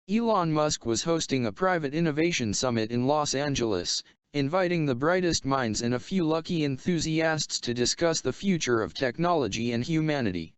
Elon Musk was hosting a private innovation summit in Los Angeles, inviting the brightest minds and a few lucky enthusiasts to discuss the future of technology and humanity.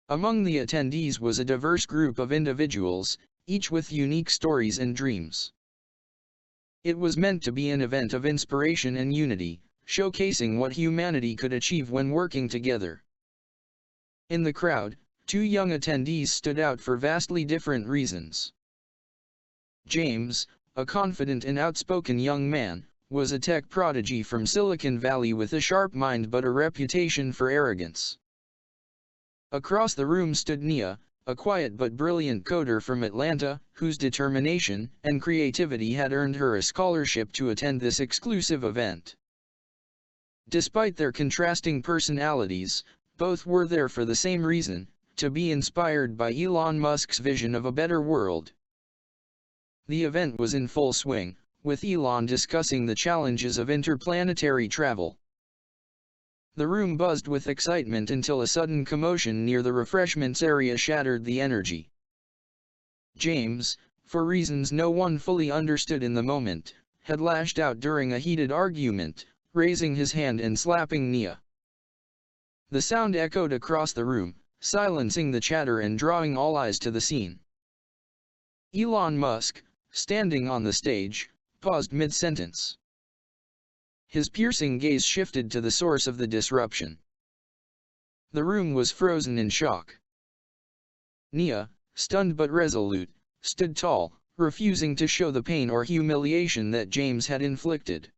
Among the attendees was a diverse group of individuals, each with unique stories and dreams. It was meant to be an event of inspiration and unity, showcasing what humanity could achieve when working together. In the crowd, two young attendees stood out for vastly different reasons. James, a confident and outspoken young man, was a tech prodigy from Silicon Valley with a sharp mind but a reputation for arrogance. Across the room stood Nia, a quiet but brilliant coder from Atlanta, whose determination and creativity had earned her a scholarship to attend this exclusive event. Despite their contrasting personalities, both were there for the same reason: to be inspired by Elon Musk's vision of a better world. The event was in full swing, with Elon discussing the challenges of interplanetary travel. The room buzzed with excitement until a sudden commotion near the refreshments area shattered the energy. James, for reasons no one fully understood in the moment, had lashed out during a heated argument, raising his hand and slapping Nia. The sound echoed across the room, silencing the chatter and drawing all eyes to the scene. Elon Musk, standing on the stage, paused mid-sentence. His piercing gaze shifted to the source of the disruption. The room was frozen in shock. Nia, stunned but resolute, stood tall, refusing to show the pain or humiliation that James had inflicted.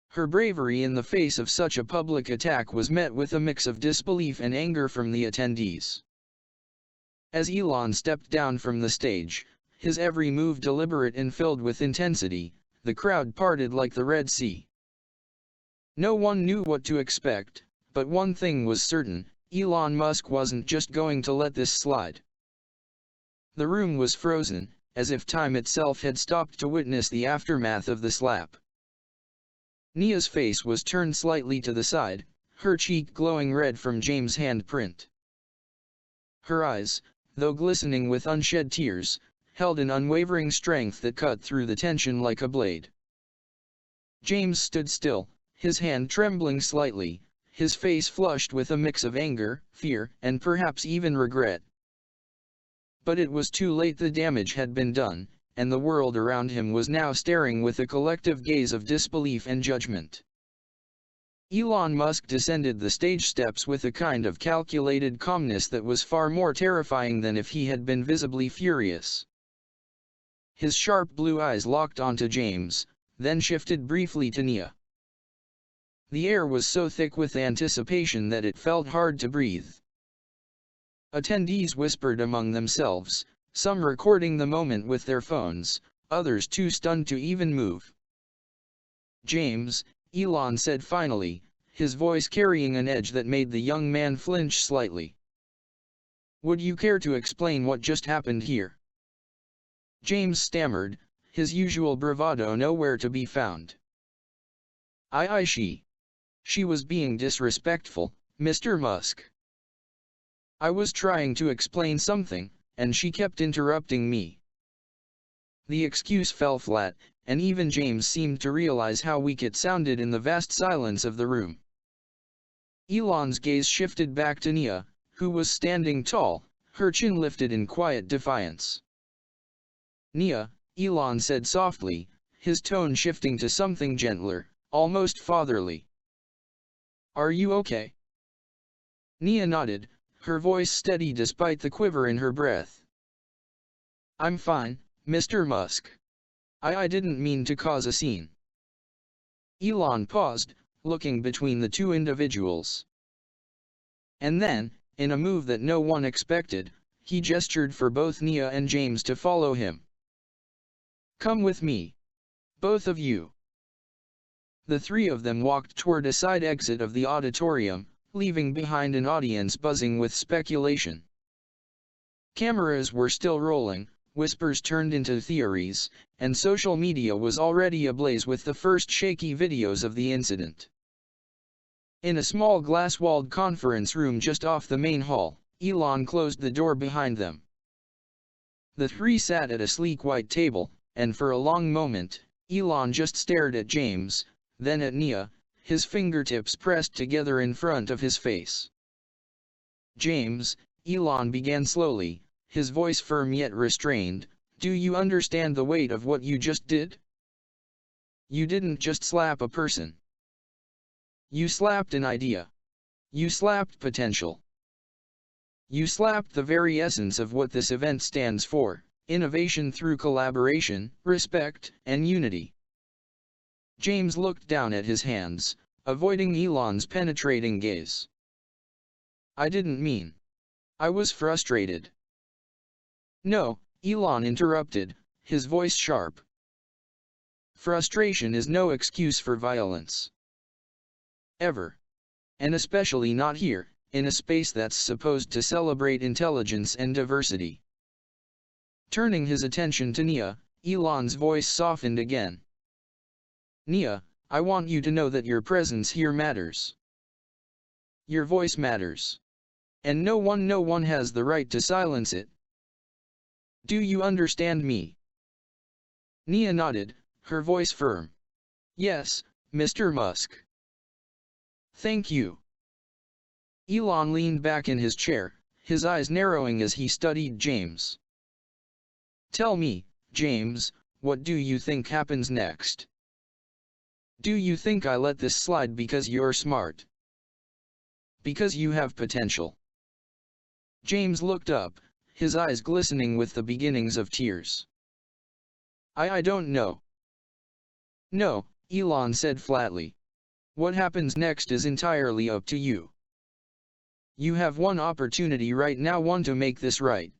Her bravery in the face of such a public attack was met with a mix of disbelief and anger from the attendees. As Elon stepped down from the stage, his every move deliberate and filled with intensity, the crowd parted like the Red Sea. No one knew what to expect, but one thing was certain: Elon Musk wasn't just going to let this slide. The room was frozen, as if time itself had stopped to witness the aftermath of the slap. Nia's face was turned slightly to the side, her cheek glowing red from James' handprint. Her eyes, though glistening with unshed tears, held an unwavering strength that cut through the tension like a blade. James stood still, his hand trembling slightly, his face flushed with a mix of anger, fear, and perhaps even regret. But it was too late. The damage had been done, and the world around him was now staring with a collective gaze of disbelief and judgment. Elon Musk descended the stage steps with a kind of calculated calmness that was far more terrifying than if he had been visibly furious. His sharp blue eyes locked onto James, then shifted briefly to Nia. The air was so thick with anticipation that it felt hard to breathe. Attendees whispered among themselves, some recording the moment with their phones, others too stunned to even move. "James," Elon said finally, his voice carrying an edge that made the young man flinch slightly. "Would you care to explain what just happened here?" James stammered, his usual bravado nowhere to be found. She was being disrespectful, Mr. Musk. I was trying to explain something, and she kept interrupting me." The excuse fell flat, and even James seemed to realize how weak it sounded in the vast silence of the room. Elon's gaze shifted back to Nia, who was standing tall, her chin lifted in quiet defiance. "Nia," Elon said softly, his tone shifting to something gentler, almost fatherly. "Are you okay?" Nia nodded, her voice steady despite the quiver in her breath. "I'm fine, Mr. Musk. I didn't mean to cause a scene." Elon paused, looking between the two individuals. And then, in a move that no one expected, he gestured for both Nia and James to follow him. "Come with me. Both of you." The three of them walked toward a side exit of the auditorium, leaving behind an audience buzzing with speculation. Cameras were still rolling, whispers turned into theories, and social media was already ablaze with the first shaky videos of the incident. In a small glass-walled conference room just off the main hall, Elon closed the door behind them. The three sat at a sleek white table, and for a long moment, Elon just stared at James, then at Nia, his fingertips pressed together in front of his face. "James," Elon began slowly, his voice firm yet restrained, "do you understand the weight of what you just did? You didn't just slap a person. You slapped an idea. You slapped potential. You slapped the very essence of what this event stands for: innovation through collaboration, respect, and unity." James looked down at his hands, avoiding Elon's penetrating gaze. "I didn't mean. I was frustrated." "No," Elon interrupted, his voice sharp. "Frustration is no excuse for violence. Ever. And especially not here, in a space that's supposed to celebrate intelligence and diversity." Turning his attention to Nia, Elon's voice softened again. "Nia, I want you to know that your presence here matters. Your voice matters. And no one has the right to silence it. Do you understand me?" Nia nodded, her voice firm. "Yes, Mr. Musk." "Thank you." Elon leaned back in his chair, his eyes narrowing as he studied James. "Tell me, James, what do you think happens next? Do you think I let this slide because you're smart? Because you have potential?" James looked up, his eyes glistening with the beginnings of tears. I don't know." "No," Elon said flatly. "What happens next is entirely up to you. You have one opportunity right now, one to make this right.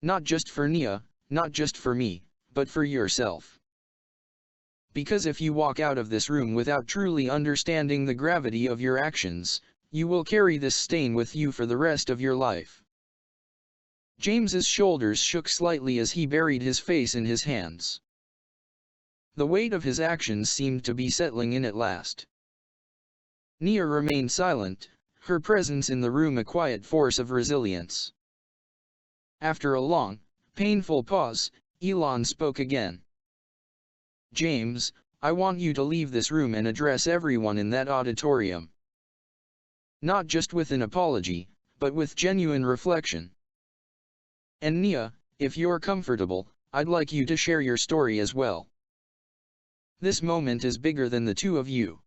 Not just for Nia, not just for me, but for yourself. Because if you walk out of this room without truly understanding the gravity of your actions, you will carry this stain with you for the rest of your life." James's shoulders shook slightly as he buried his face in his hands. The weight of his actions seemed to be settling in at last. Nia remained silent, her presence in the room a quiet force of resilience. After a long, painful pause, Elon spoke again. "James, I want you to leave this room and address everyone in that auditorium. Not just with an apology, but with genuine reflection. And Nia, if you're comfortable, I'd like you to share your story as well. This moment is bigger than the two of you.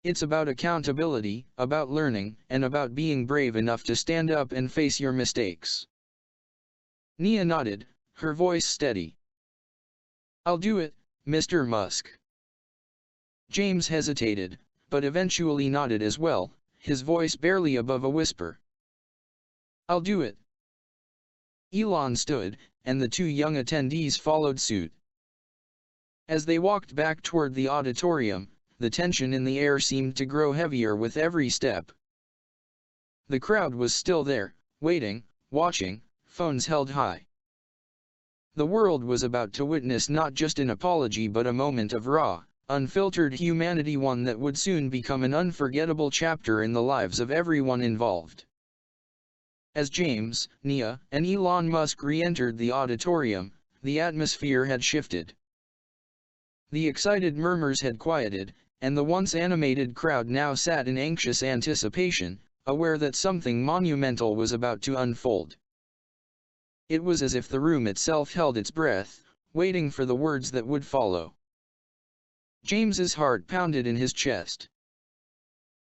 It's about accountability, about learning, and about being brave enough to stand up and face your mistakes." Nia nodded, her voice steady. "I'll do it, Mr. Musk." James hesitated, but eventually nodded as well, his voice barely above a whisper. "I'll do it." Elon stood, and the two young attendees followed suit. As they walked back toward the auditorium, the tension in the air seemed to grow heavier with every step. The crowd was still there, waiting, watching, phones held high. The world was about to witness not just an apology but a moment of raw, unfiltered humanity, one that would soon become an unforgettable chapter in the lives of everyone involved. As James, Nia, and Elon Musk re-entered the auditorium, the atmosphere had shifted. The excited murmurs had quieted, and the once animated crowd now sat in anxious anticipation, aware that something monumental was about to unfold. It was as if the room itself held its breath, waiting for the words that would follow. James's heart pounded in his chest.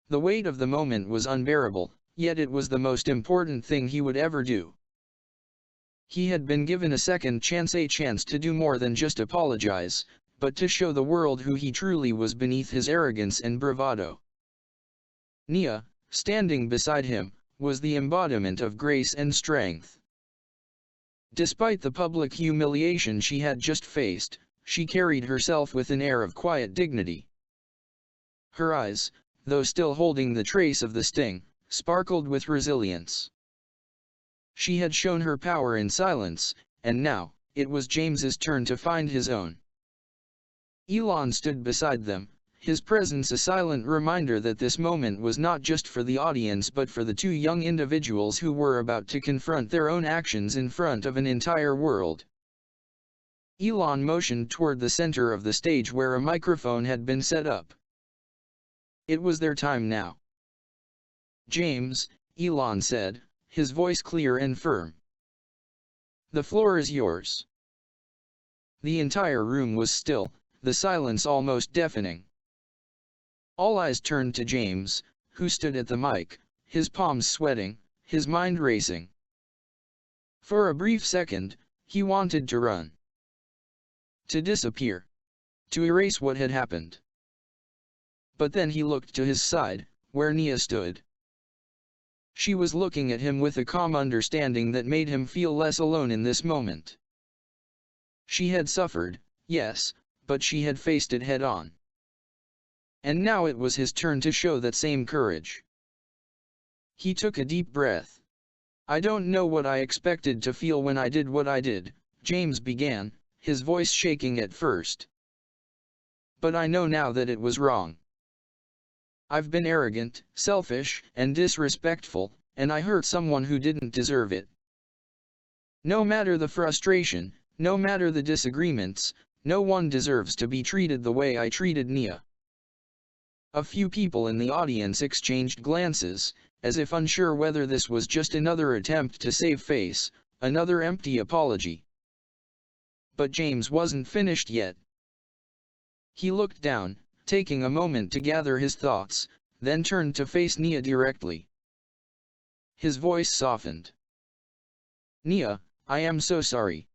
The weight of the moment was unbearable, yet it was the most important thing he would ever do. He had been given a second chance, a chance to do more than just apologize, but to show the world who he truly was beneath his arrogance and bravado. Nia, standing beside him, was the embodiment of grace and strength. Despite the public humiliation she had just faced, she carried herself with an air of quiet dignity. Her eyes, though still holding the trace of the sting, sparkled with resilience. She had shown her power in silence, and now, it was James's turn to find his own. Elon stood beside them, his presence a silent reminder that this moment was not just for the audience but for the two young individuals who were about to confront their own actions in front of an entire world. Elon motioned toward the center of the stage where a microphone had been set up. It was their time now. "James," Elon said, his voice clear and firm. "The floor is yours." The entire room was still, the silence almost deafening. All eyes turned to James, who stood at the mic, his palms sweating, his mind racing. For a brief second, he wanted to run. To disappear. To erase what had happened. But then he looked to his side, where Nia stood. She was looking at him with a calm understanding that made him feel less alone in this moment. She had suffered, yes, but she had faced it head-on. And now it was his turn to show that same courage. He took a deep breath. "I don't know what I expected to feel when I did what I did," James began, his voice shaking at first. "But I know now that it was wrong. I've been arrogant, selfish, and disrespectful, and I hurt someone who didn't deserve it. No matter the frustration, no matter the disagreements, no one deserves to be treated the way I treated Nia." A few people in the audience exchanged glances, as if unsure whether this was just another attempt to save face, another empty apology. But James wasn't finished yet. He looked down, taking a moment to gather his thoughts, then turned to face Nia directly. His voice softened. "Nia, I am so sorry.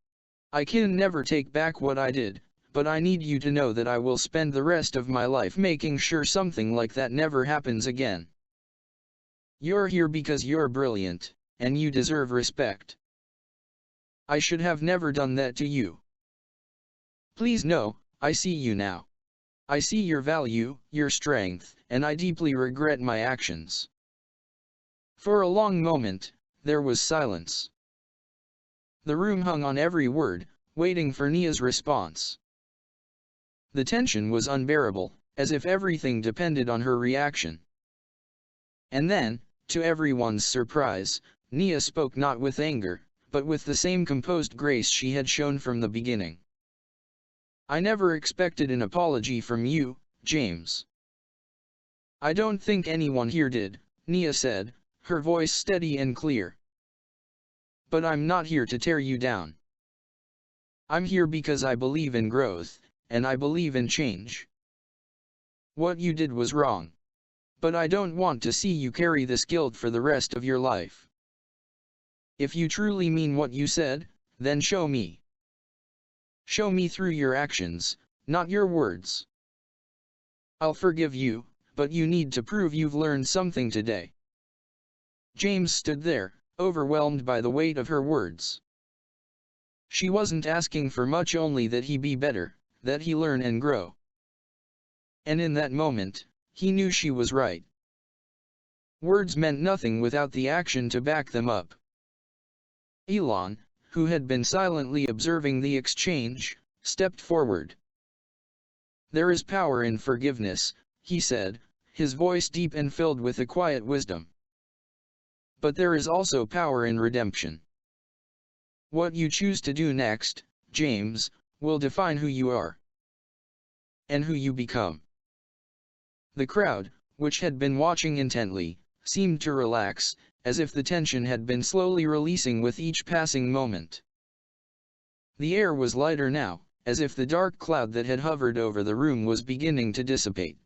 I can never take back what I did, but I need you to know that I will spend the rest of my life making sure something like that never happens again. You're here because you're brilliant, and you deserve respect. I should have never done that to you. Please know, I see you now. I see your value, your strength, and I deeply regret my actions." For a long moment, there was silence. The room hung on every word, waiting for Nia's response. The tension was unbearable, as if everything depended on her reaction. And then, to everyone's surprise, Nia spoke not with anger, but with the same composed grace she had shown from the beginning. "I never expected an apology from you, James." "I don't think anyone here did," Nia said, her voice steady and clear. "But I'm not here to tear you down. I'm here because I believe in growth, and I believe in change. What you did was wrong. But I don't want to see you carry this guilt for the rest of your life. If you truly mean what you said, then show me. Show me through your actions, not your words. I'll forgive you, but you need to prove you've learned something today." James stood there, overwhelmed by the weight of her words. She wasn't asking for much, only that he be better, that he learn and grow. And in that moment, he knew she was right. Words meant nothing without the action to back them up. Elon, who had been silently observing the exchange, stepped forward. "There is power in forgiveness," he said, his voice deep and filled with a quiet wisdom. "But there is also power in redemption. What you choose to do next, James, will define who you are. And who you become." The crowd, which had been watching intently, seemed to relax, as if the tension had been slowly releasing with each passing moment. The air was lighter now, as if the dark cloud that had hovered over the room was beginning to dissipate.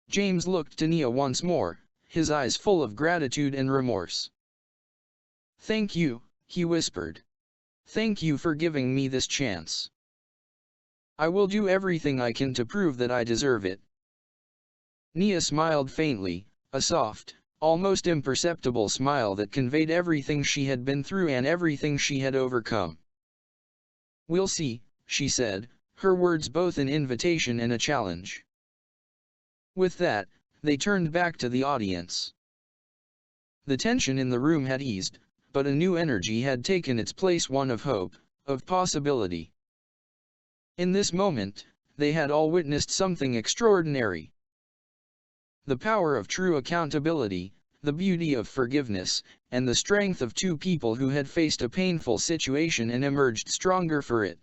James looked to Nia once more, his eyes full of gratitude and remorse. "Thank you," he whispered. "Thank you for giving me this chance. I will do everything I can to prove that I deserve it." Nia smiled faintly, a soft, almost imperceptible smile that conveyed everything she had been through and everything she had overcome. "We'll see," she said, her words both an invitation and a challenge. With that, they turned back to the audience. The tension in the room had eased, but a new energy had taken its place, one of hope, of possibility. In this moment, they had all witnessed something extraordinary. The power of true accountability, the beauty of forgiveness, and the strength of two people who had faced a painful situation and emerged stronger for it.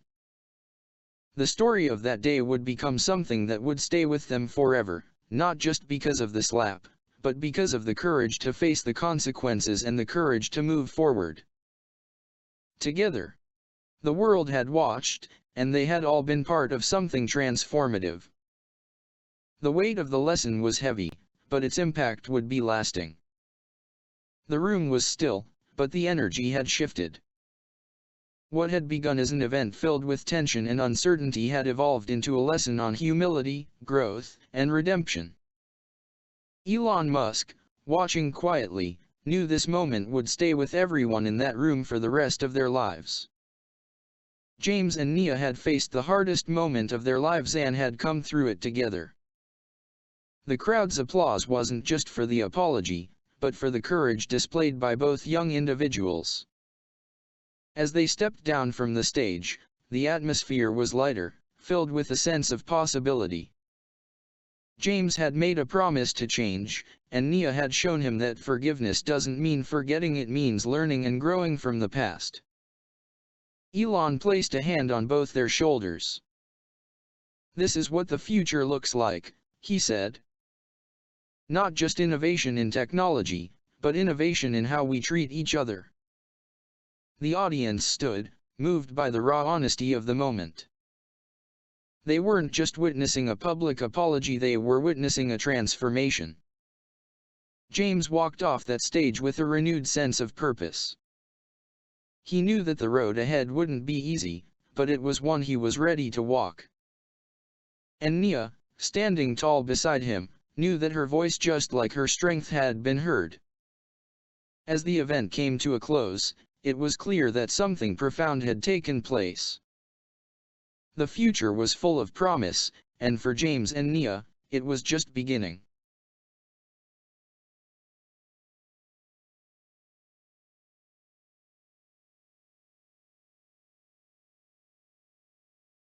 The story of that day would become something that would stay with them forever, not just because of the slap, but because of the courage to face the consequences and the courage to move forward. Together. The world had watched, and they had all been part of something transformative. The weight of the lesson was heavy, but its impact would be lasting. The room was still, but the energy had shifted. What had begun as an event filled with tension and uncertainty had evolved into a lesson on humility, growth, and redemption. Elon Musk, watching quietly, knew this moment would stay with everyone in that room for the rest of their lives. James and Nia had faced the hardest moment of their lives and had come through it together. The crowd's applause wasn't just for the apology, but for the courage displayed by both young individuals. As they stepped down from the stage, the atmosphere was lighter, filled with a sense of possibility. James had made a promise to change, and Nia had shown him that forgiveness doesn't mean forgetting, it means learning and growing from the past. Elon placed a hand on both their shoulders. "This is what the future looks like," he said. "Not just innovation in technology, but innovation in how we treat each other." The audience stood, moved by the raw honesty of the moment. They weren't just witnessing a public apology, they were witnessing a transformation. James walked off that stage with a renewed sense of purpose. He knew that the road ahead wouldn't be easy, but it was one he was ready to walk. And Nia, standing tall beside him, knew that her voice, just like her strength, had been heard. As the event came to a close, it was clear that something profound had taken place. The future was full of promise, and for James and Nia, it was just beginning.